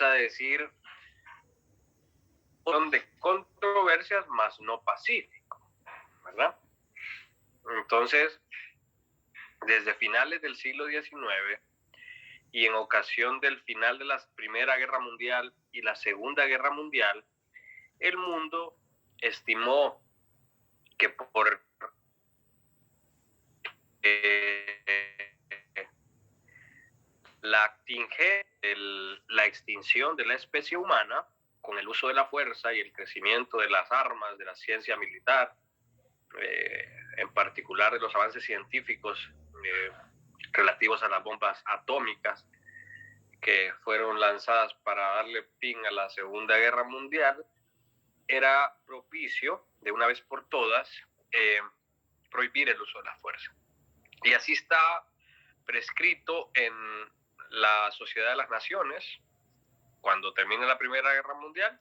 a decir, son de controversias, mas no pacífico, ¿verdad? Entonces, desde finales del siglo XIX y en ocasión del final de la Primera Guerra Mundial y la Segunda Guerra Mundial, el mundo estimó que por la extinción de la especie humana, con el uso de la fuerza y el crecimiento de las armas, de la ciencia militar, en particular de los avances científicos relativos a las bombas atómicas que fueron lanzadas para darle fin a la Segunda Guerra Mundial, era propicio, de una vez por todas, prohibir el uso de la fuerza. Y así está prescrito en la Sociedad de las Naciones, cuando termina la Primera Guerra Mundial,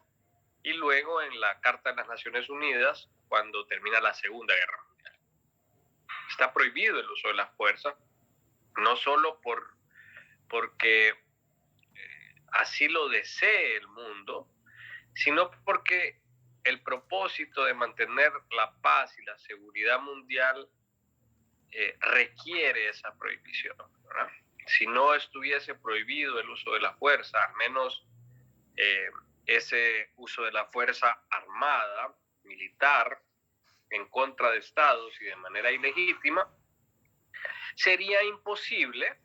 y luego en la Carta de las Naciones Unidas, cuando termina la Segunda Guerra Mundial. Está prohibido el uso de la fuerza, no solo porque así lo desee el mundo, sino porque el propósito de mantener la paz y la seguridad mundial requiere esa prohibición, ¿verdad? Si no estuviese prohibido el uso de la fuerza, al menos ese uso de la fuerza armada, militar, en contra de estados y de manera ilegítima, sería imposible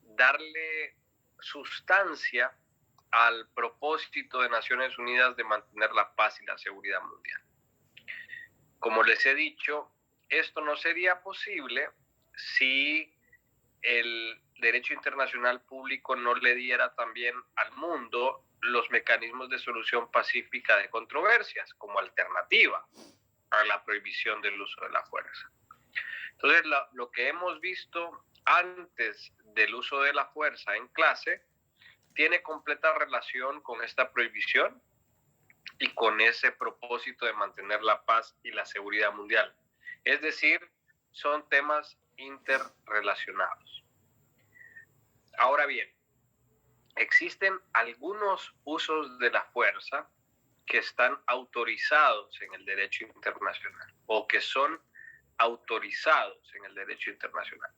darle sustancia al propósito de Naciones Unidas de mantener la paz y la seguridad mundial. Como les he dicho, esto no sería posible si el derecho internacional público no le diera también al mundo los mecanismos de solución pacífica de controversias como alternativa a la prohibición del uso de la fuerza. Entonces, lo que hemos visto antes del uso de la fuerza en clase tiene completa relación con esta prohibición y con ese propósito de mantener la paz y la seguridad mundial. Es decir, son temas interrelacionados. Ahora bien, existen algunos usos de la fuerza que están autorizados en el derecho internacional o que son autorizados en el derecho internacional.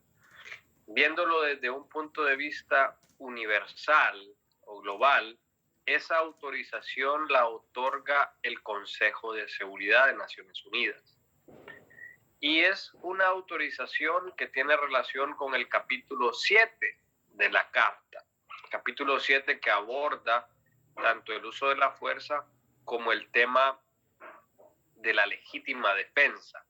Viéndolo desde un punto de vista universal o global, esa autorización la otorga el Consejo de Seguridad de Naciones Unidas. Y es una autorización que tiene relación con el capítulo 7 de la Carta. Capítulo 7 que aborda tanto el uso de la fuerza como el tema de la legítima defensa,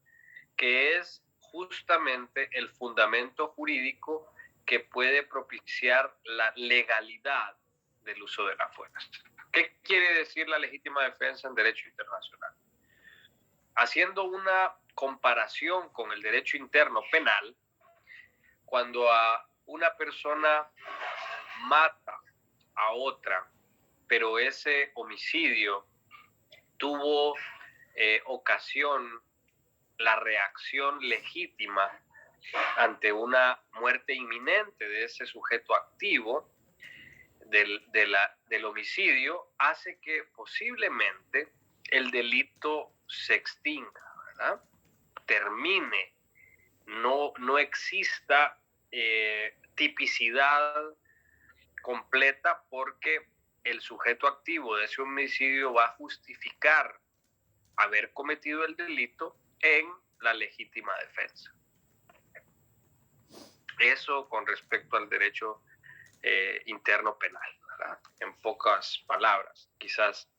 que es justamente el fundamento jurídico que puede propiciar la legalidad del uso de la fuerza. ¿Qué quiere decir la legítima defensa en derecho internacional? Haciendo una comparación con el derecho interno penal, cuando a una persona mata a otra, pero ese homicidio tuvo ocasión la reacción legítima ante una muerte inminente de ese sujeto activo del homicidio, hace que posiblemente el delito se extinga, ¿verdad? Termine, no exista tipicidad completa, porque el sujeto activo de ese homicidio va a justificar haber cometido el delito en la legítima defensa. Eso con respecto al derecho interno penal, ¿verdad? En pocas palabras, quizás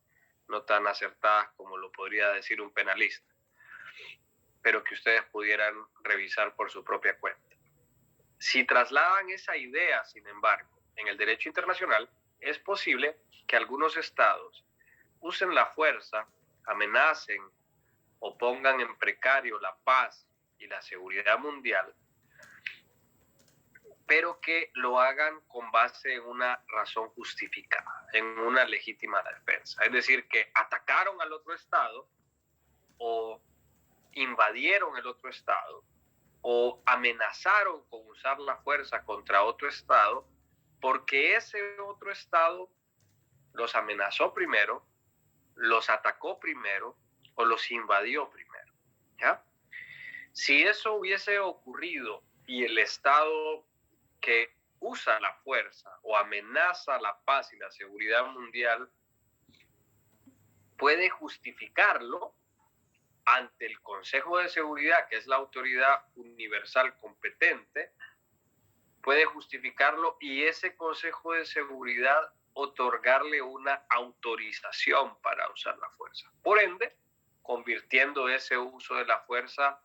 no tan acertadas como lo podría decir un penalista, pero que ustedes pudieran revisar por su propia cuenta. Si trasladan esa idea, sin embargo, en el derecho internacional, es posible que algunos estados usen la fuerza, amenacen o pongan en precario la paz y la seguridad mundial, pero que lo hagan con base en una razón justificada, en una legítima defensa. Es decir, que atacaron al otro estado o invadieron el otro estado o amenazaron con usar la fuerza contra otro estado, porque ese otro estado los amenazó primero, los atacó primero o los invadió primero, ¿ya? Si eso hubiese ocurrido y el Estado que usa la fuerza o amenaza la paz y la seguridad mundial puede justificarlo ante el Consejo de Seguridad, que es la autoridad universal competente, puede justificarlo y ese Consejo de Seguridad otorgarle una autorización para usar la fuerza. Por ende, convirtiendo ese uso de la fuerza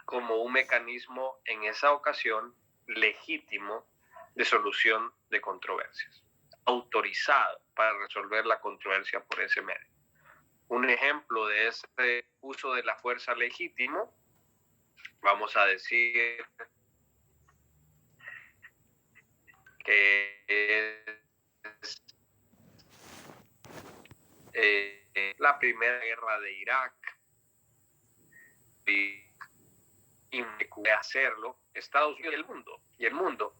como un mecanismo en esa ocasión legítimo de solución de controversias, autorizado para resolver la controversia por ese medio. Un ejemplo de ese uso de la fuerza legítimo, vamos a decir que es la primera guerra de Irak, y puede hacerlo Estados Unidos y el mundo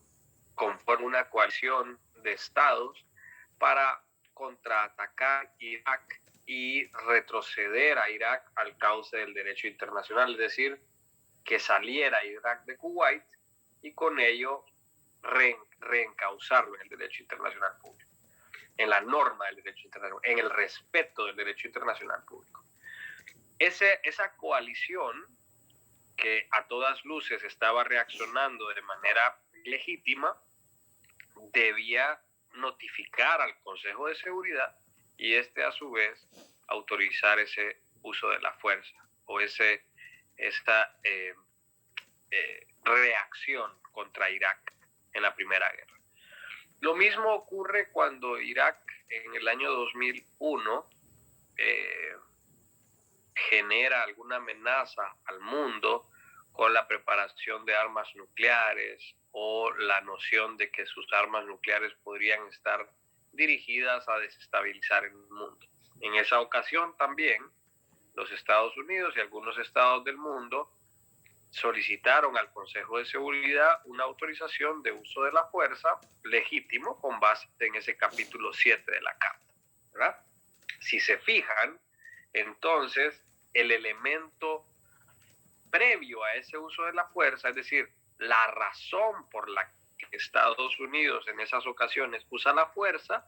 conforma una coalición de estados para contraatacar Irak y retroceder a Irak al cauce del derecho internacional, es decir, que saliera Irak de Kuwait y con ello reencauzarlo en el derecho internacional público, en la norma del derecho internacional, en el respeto del derecho internacional público. Esa coalición que a todas luces estaba reaccionando de manera legítima, debía notificar al Consejo de Seguridad y este a su vez autorizar ese uso de la fuerza o esta reacción contra Irak en la Primera Guerra. Lo mismo ocurre cuando Irak en el año 2001 genera alguna amenaza al mundo con la preparación de armas nucleares o la noción de que sus armas nucleares podrían estar dirigidas a desestabilizar el mundo. En esa ocasión también los Estados Unidos y algunos estados del mundo solicitaron al Consejo de Seguridad una autorización de uso de la fuerza legítimo con base en ese capítulo 7 de la Carta, ¿verdad? Si se fijan, entonces el elemento previo a ese uso de la fuerza, es decir, la razón por la que Estados Unidos en esas ocasiones usa la fuerza,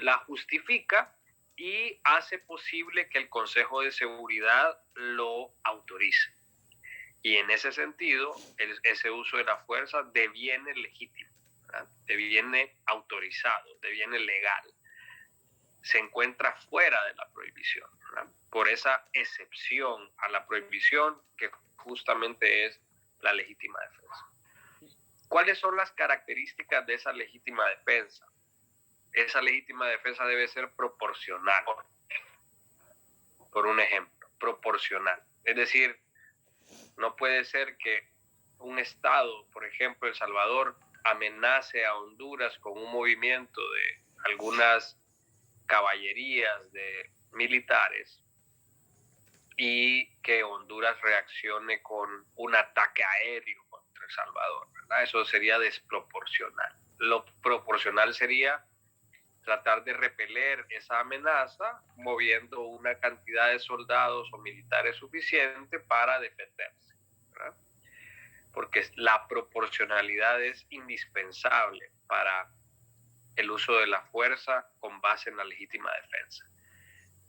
la justifica y hace posible que el Consejo de Seguridad lo autorice. Y en ese sentido, ese uso de la fuerza deviene legítimo, ¿verdad? Deviene autorizado, deviene legal. Se encuentra fuera de la prohibición, ¿verdad? Por esa excepción a la prohibición que justamente es la legítima defensa. ¿Cuáles son las características de esa legítima defensa? Esa legítima defensa debe ser proporcional. Por un ejemplo, proporcional. Es decir, no puede ser que un estado, por ejemplo, El Salvador, amenace a Honduras con un movimiento de algunas caballerías de militares y que Honduras reaccione con un ataque aéreo contra El Salvador, ¿verdad? Eso sería desproporcional. Lo proporcional sería tratar de repeler esa amenaza moviendo una cantidad de soldados o militares suficiente para defenderse, ¿verdad? Porque la proporcionalidad es indispensable para el uso de la fuerza con base en la legítima defensa.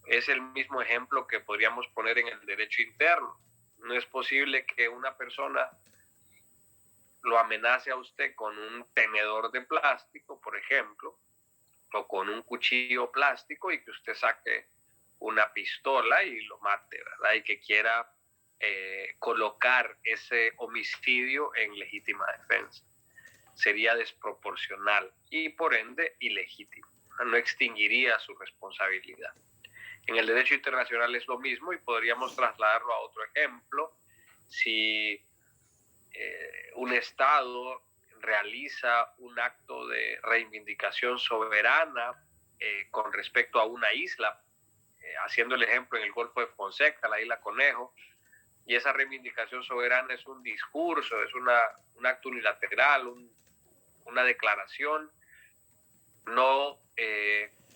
Es el mismo ejemplo que podríamos poner en el derecho interno. No es posible que una persona lo amenace a usted con un tenedor de plástico, por ejemplo, o con un cuchillo plástico y que usted saque una pistola y lo mate, ¿verdad? Y que quiera colocar ese homicidio en legítima defensa. Sería desproporcional y por ende ilegítimo. No extinguiría su responsabilidad. En el derecho internacional es lo mismo y podríamos trasladarlo a otro ejemplo. Si un Estado realiza un acto de reivindicación soberana con respecto a una isla, haciendo el ejemplo en el Golfo de Fonseca, la isla Conejo, y esa reivindicación soberana es un discurso, es un acto unilateral, una declaración no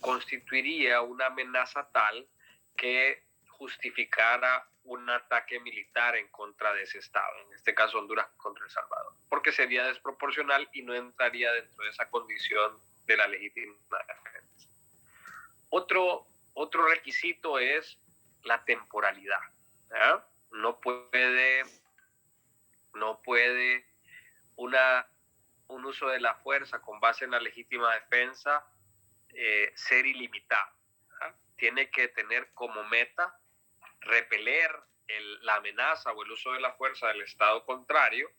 constituiría una amenaza tal que justificara un ataque militar en contra de ese Estado, en este caso Honduras contra El Salvador, porque sería desproporcional y no entraría dentro de esa condición de la legítima defensa. Otro requisito es la temporalidad. ¿Eh? No puede un uso de la fuerza con base en la legítima defensa ser ilimitado. ¿Eh? Tiene que tener como meta repeler la amenaza o el uso de la fuerza del Estado contrario,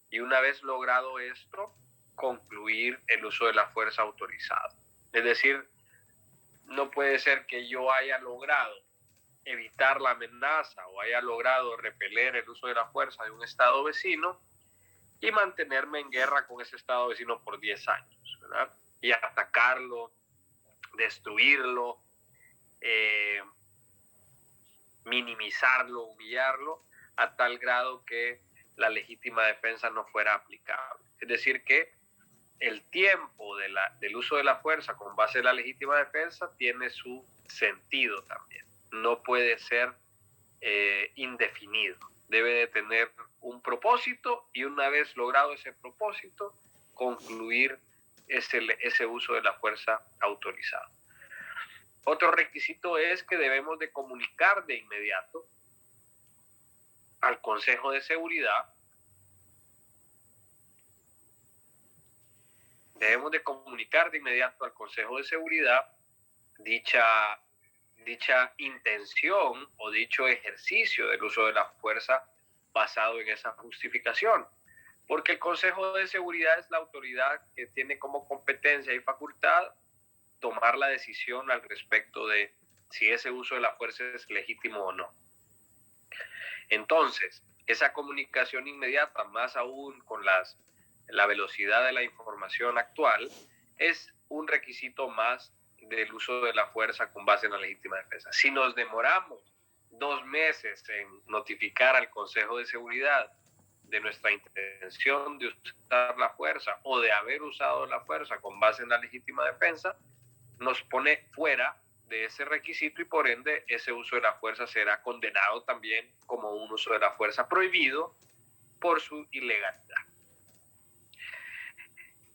y una vez logrado esto, concluir el uso de la fuerza autorizado. Es decir, no puede ser que yo haya logrado evitar la amenaza o haya logrado repeler el uso de la fuerza de un Estado vecino y mantenerme en guerra con ese Estado vecino por 10 años, ¿verdad? Y atacarlo, destruirlo, minimizarlo, humillarlo, a tal grado que la legítima defensa no fuera aplicable. Es decir, que el tiempo del uso de la fuerza con base en la legítima defensa tiene su sentido también. No puede ser indefinido. Debe de tener un propósito y una vez logrado ese propósito, concluir ese uso de la fuerza autorizado. Otro requisito es que debemos de comunicar de inmediato al Consejo de Seguridad. Debemos de comunicar de inmediato al Consejo de Seguridad dicha intención o dicho ejercicio del uso de la fuerza basado en esa justificación. Porque el Consejo de Seguridad es la autoridad que tiene como competencia y facultad tomar la decisión al respecto de si ese uso de la fuerza es legítimo o no. Entonces, esa comunicación inmediata, más aún con la velocidad de la información actual, es un requisito más del uso de la fuerza con base en la legítima defensa. Si nos demoramos 2 meses en notificar al Consejo de Seguridad de nuestra intención de usar la fuerza o de haber usado la fuerza con base en la legítima defensa, nos pone fuera de ese requisito y por ende ese uso de la fuerza será condenado también como un uso de la fuerza prohibido por su ilegalidad.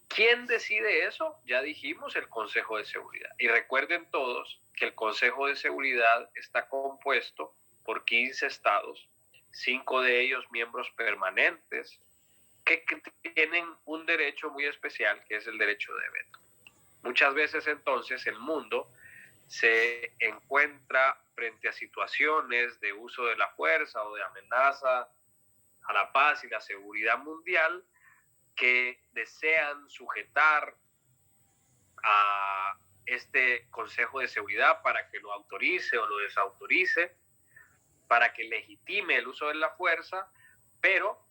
¿Quién decide eso? Ya dijimos, el Consejo de Seguridad. Y recuerden todos que el Consejo de Seguridad está compuesto por 15 estados, 5 de ellos miembros permanentes, que tienen un derecho muy especial, que es el derecho de veto. Muchas veces entonces el mundo se encuentra frente a situaciones de uso de la fuerza o de amenaza a la paz y la seguridad mundial que desean sujetar a este Consejo de Seguridad para que lo autorice o lo desautorice, para que legitime el uso de la fuerza, pero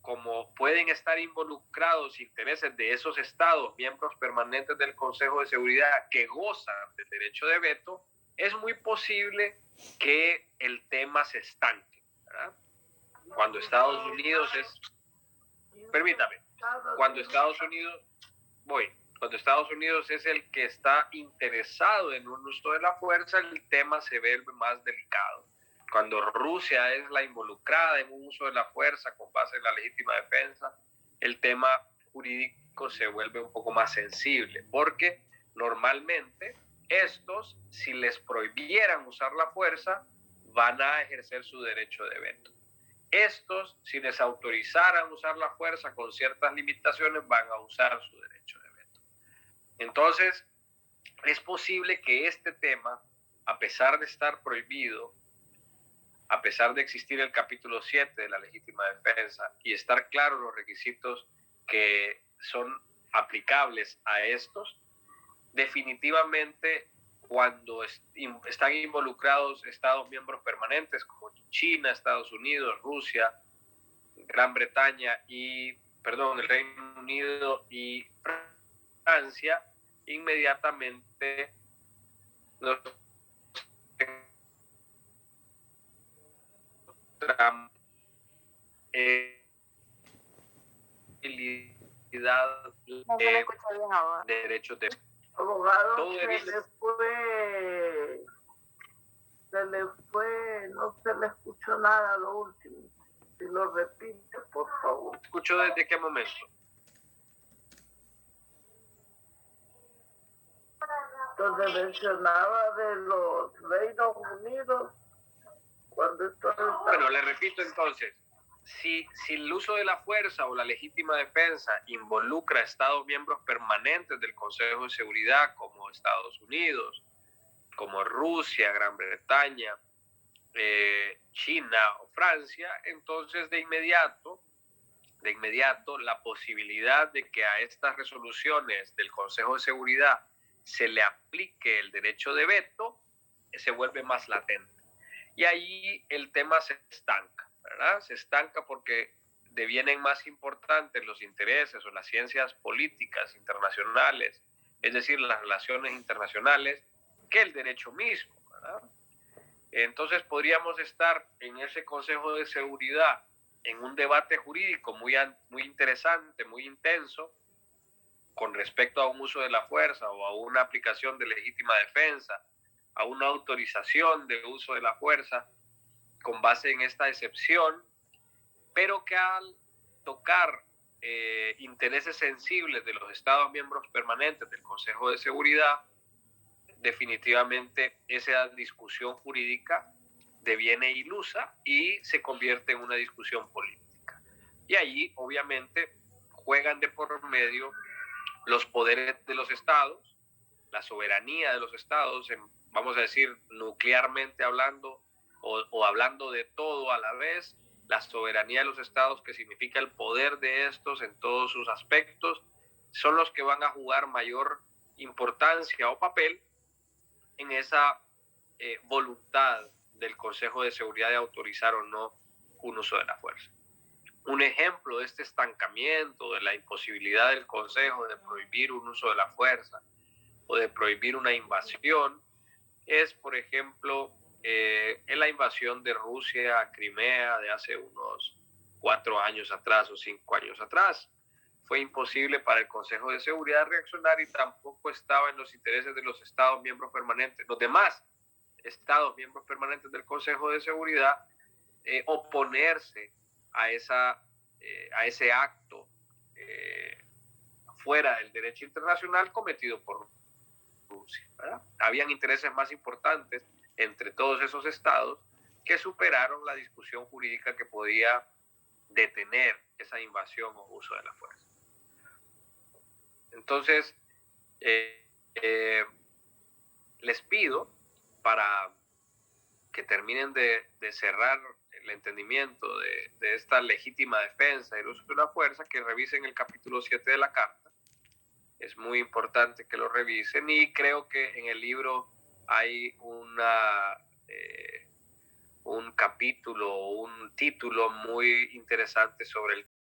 como pueden estar involucrados intereses de esos estados, miembros permanentes del Consejo de Seguridad que gozan del derecho de veto, es muy posible que el tema se estanque, ¿verdad? Cuando Estados Unidos cuando Estados Unidos es el que está interesado en un uso de la fuerza, el tema se vuelve más delicado. Cuando Rusia es la involucrada en un uso de la fuerza con base en la legítima defensa, el tema jurídico se vuelve un poco más sensible, porque normalmente estos, si les prohibieran usar la fuerza, van a ejercer su derecho de veto. Estos, si les autorizaran usar la fuerza con ciertas limitaciones, van a usar su derecho de veto. Entonces, es posible que este tema, a pesar de estar prohibido, a pesar de existir el capítulo 7 de la legítima defensa y estar claros los requisitos que son aplicables a estos, definitivamente cuando están involucrados estados miembros permanentes como China, Estados Unidos, Rusia, Gran Bretaña el Reino Unido y Francia, inmediatamente nos derechos de abogado, se le no se le escuchó nada a lo último. Si lo repite, por favor. ¿Escuchó desde qué momento? Donde mencionaba de los Reinos Unidos, cuando esto está... Bueno, le repito entonces, si el uso de la fuerza o la legítima defensa involucra a Estados miembros permanentes del Consejo de Seguridad, como Estados Unidos, como Rusia, Gran Bretaña, China o Francia, entonces de inmediato la posibilidad de que a estas resoluciones del Consejo de Seguridad se le aplique el derecho de veto se vuelve más latente. Y ahí el tema se estanca, ¿verdad? Se estanca porque devienen más importantes los intereses o las ciencias políticas internacionales, es decir, las relaciones internacionales, que el derecho mismo, ¿verdad? Entonces podríamos estar en ese Consejo de Seguridad en un debate jurídico muy interesante, muy intenso, con respecto a un uso de la fuerza o a una aplicación de legítima defensa, a una autorización de uso de la fuerza con base en esta excepción, pero que al tocar intereses sensibles de los Estados miembros permanentes del Consejo de Seguridad, definitivamente esa discusión jurídica deviene ilusa y se convierte en una discusión política. Y allí, obviamente, juegan de por medio los poderes de los estados, la soberanía de los estados, vamos a decir, nuclearmente hablando, o hablando de todo a la vez, la soberanía de los estados, que significa el poder de estos en todos sus aspectos, son los que van a jugar mayor importancia o papel en esa voluntad del Consejo de Seguridad de autorizar o no un uso de la fuerza. Un ejemplo de este estancamiento, de la imposibilidad del Consejo de prohibir un uso de la fuerza o de prohibir una invasión, es, por ejemplo, en la invasión de Rusia a Crimea de hace unos 4 años atrás o 5 años atrás. Fue imposible para el Consejo de Seguridad reaccionar y tampoco estaba en los intereses de los Estados miembros permanentes, los demás Estados miembros permanentes del Consejo de Seguridad, oponerse a ese acto fuera del derecho internacional cometido por Rusia, ¿verdad? Habían intereses más importantes entre todos esos estados que superaron la discusión jurídica que podía detener esa invasión o uso de la fuerza. Entonces, les pido, para que terminen de cerrar el entendimiento de esta legítima defensa y el uso de la fuerza, que revisen el capítulo 7 de la Carta. Es muy importante que lo revisen, y creo que en el libro hay un capítulo, un título muy interesante sobre el